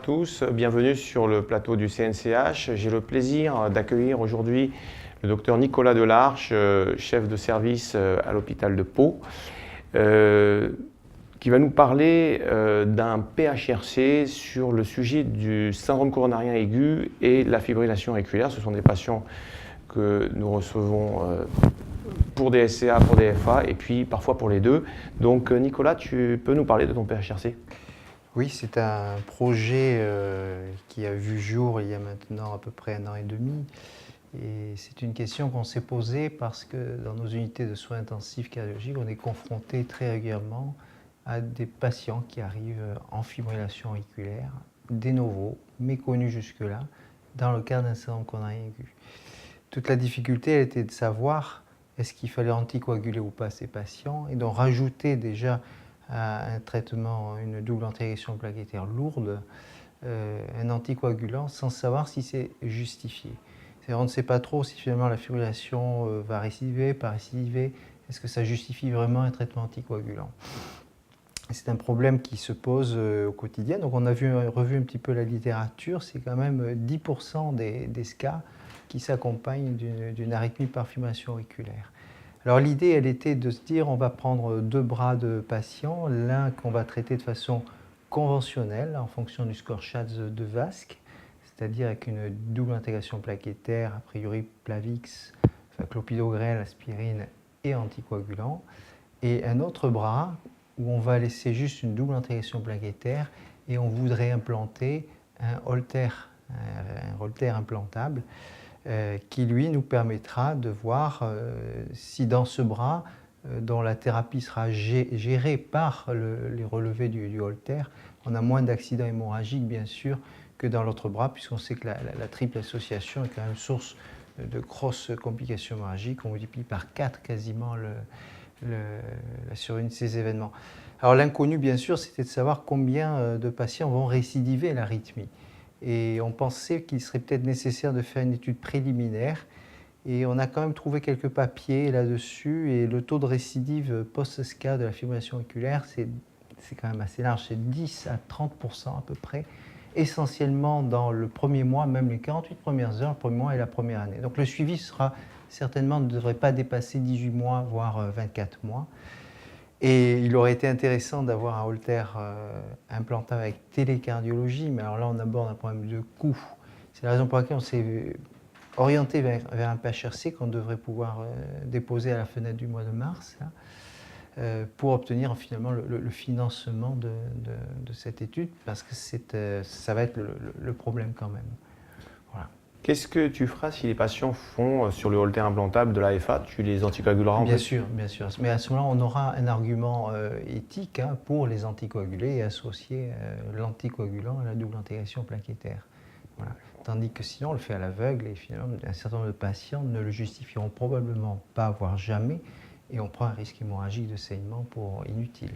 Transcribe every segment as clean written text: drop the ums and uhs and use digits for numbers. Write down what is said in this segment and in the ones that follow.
tous, bienvenue sur le plateau du CNCH. J'ai le plaisir d'accueillir aujourd'hui le docteur Nicolas Delarche, chef de service à l'hôpital de Pau, qui va nous parler d'un PHRC sur le sujet du syndrome coronarien aigu et la fibrillation auriculaire. Ce sont des patients que nous recevons pour des SCA, pour des FA et puis parfois pour les deux. Donc Nicolas, tu peux nous parler de ton PHRC ? Oui, c'est un projet qui a vu jour il y a maintenant à peu près 1 an et demi. Et c'est une question qu'on s'est posée parce que dans nos unités de soins intensifs cardiologiques, on est confronté très régulièrement à des patients qui arrivent en fibrillation auriculaire, de novo, méconnus jusque-là, dans le cadre d'un syndrome coronarien aigu. Toute la difficulté, elle était de savoir est-ce qu'il fallait anticoaguler ou pas ces patients, et donc rajouter déjà à un traitement, une double antiagression plaquettaire lourde, un anticoagulant sans savoir si c'est justifié. On ne sait pas trop si finalement la fibrillation va récidiver, pas récidiver, est-ce que ça justifie vraiment un traitement anticoagulant. C'est un problème qui se pose au quotidien, donc on a revu un petit peu la littérature, c'est quand même 10% des SCA qui s'accompagnent d'une arythmie par fibrillation auriculaire. Alors l'idée, elle était de se dire, on va prendre 2 bras de patients, l'un qu'on va traiter de façon conventionnelle en fonction du score Schatz de VASC, c'est-à-dire avec une double intégration plaquettaire, a priori Plavix, clopidogrel, aspirine et anticoagulant, et un autre bras où on va laisser juste une double intégration plaquettaire et on voudrait implanter un Holter implantable, qui lui nous permettra de voir si dans ce bras, dont la thérapie sera gérée par les relevés du Holter, on a moins d'accidents hémorragiques bien sûr que dans l'autre bras, puisqu'on sait que la triple association est quand même source de grosses complications hémorragiques. On multiplie par 4 quasiment la survenue de ces événements. Alors l'inconnu bien sûr, c'était de savoir combien de patients vont récidiver l'arythmie. Et on pensait qu'il serait peut-être nécessaire de faire une étude préliminaire. Et on a quand même trouvé quelques papiers là-dessus. Et le taux de récidive post-SCA de la fibrillation auriculaire, c'est quand même assez large. C'est 10 à 30% à peu près, essentiellement dans le premier mois, même les 48 premières heures, le premier mois et la première année. Donc le suivi ne devrait pas dépasser 18 mois, voire 24 mois. Et il aurait été intéressant d'avoir un Holter implantable avec télécardiologie, mais alors là on aborde un problème de coût. C'est la raison pour laquelle on s'est orienté vers un PHRC qu'on devrait pouvoir déposer à la fenêtre du mois de mars là, pour obtenir finalement le financement de cette étude, parce que ça va être le problème quand même. Voilà. Qu'est-ce que tu feras si les patients font sur le Holter implantable de l'AFA? Tu les anticoaguleras en fait? Bien sûr. Mais à ce moment-là, on aura un argument éthique pour les anticoaguler et associer l'anticoagulant à la double intégration plaquettaire. Voilà. Tandis que sinon, on le fait à l'aveugle et finalement, un certain nombre de patients ne le justifieront probablement pas, voire jamais, et on prend un risque hémorragique de saignement inutile.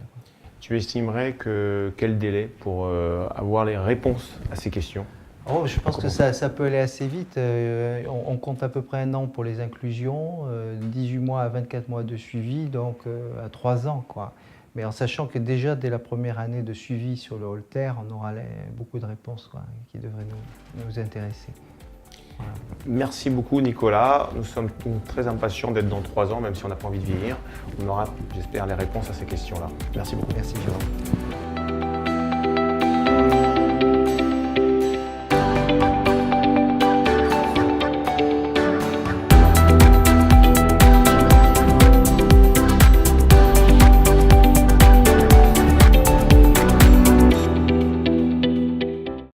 Tu estimerais quel délai pour avoir les réponses à ces questions? Oh, je pense que ça peut aller assez vite. On compte à peu près 1 an pour les inclusions, 18 mois à 24 mois de suivi, donc à 3 ans, quoi. Mais en sachant que déjà dès la première année de suivi sur le Holter, on aura beaucoup de réponses qui devraient nous intéresser. Voilà. Merci beaucoup Nicolas. Nous sommes très impatients d'être dans 3 ans, même si on n'a pas envie de vieillir. On aura, j'espère, les réponses à ces questions-là. Merci beaucoup. Merci Jérôme.